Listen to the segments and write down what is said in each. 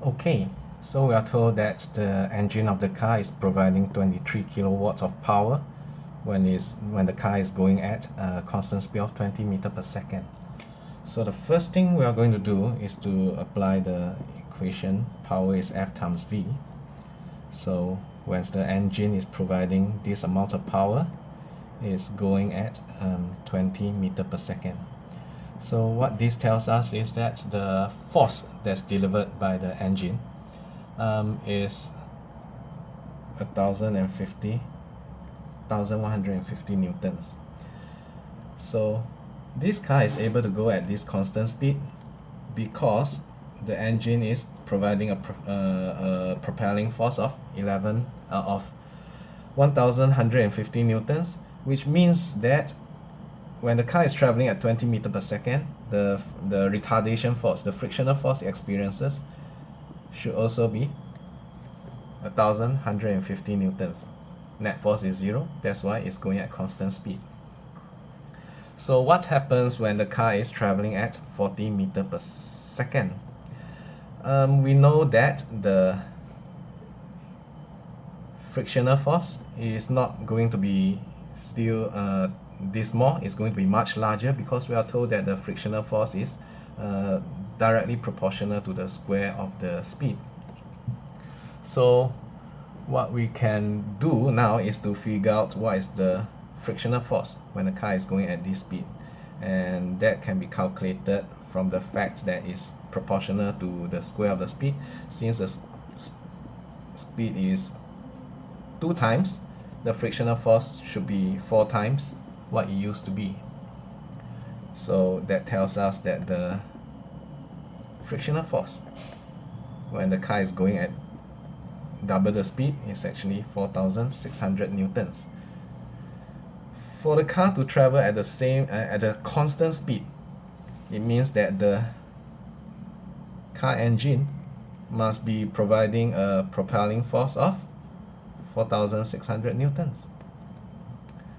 Okay, so we are told that the engine of the car is providing 23 kilowatts of power when the car is going at a constant speed of 20 meters per second. So the first thing we are going to do is to apply the equation power is F times V. So when the engine is providing this amount of power, it's going at 20 meters per second. So what this tells us is that the force that's delivered by the engine is 1150 newtons. So this car is able to go at this constant speed because the engine is providing a propelling force of 1150 newtons, which means that when the car is traveling at 20 meters per second, the retardation force, the frictional force it experiences, should also be 1150 newtons. Net force is 0, that's why it's going at constant speed. So what happens when the car is traveling at 40 meters per second? We know that the frictional force is not going to be still this small, it's going to be much larger because we are told that the frictional force is directly proportional to the square of the speed. So what we can do now is to figure out what is the frictional force when the car is going at this speed, and that can be calculated from the fact that it's proportional to the square of the speed. Since the speed is 2 times, the frictional force should be 4 times what it used to be. So that tells us that the frictional force when the car is going at double the speed is actually 4,600 newtons. For the car to travel at the same at a constant speed, it means that the car engine must be providing a propelling force of 4,600 newtons.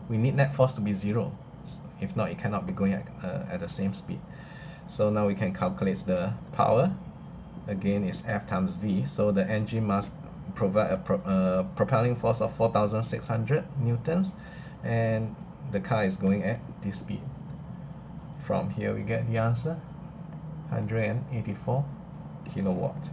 We need net force to be 0. If not, it cannot be going at the same speed. So now we can calculate the power. Again, is F times V. So the engine must provide a propelling force of 4,600 newtons, and the car is going at this speed. From here we get the answer, 184 kilowatt.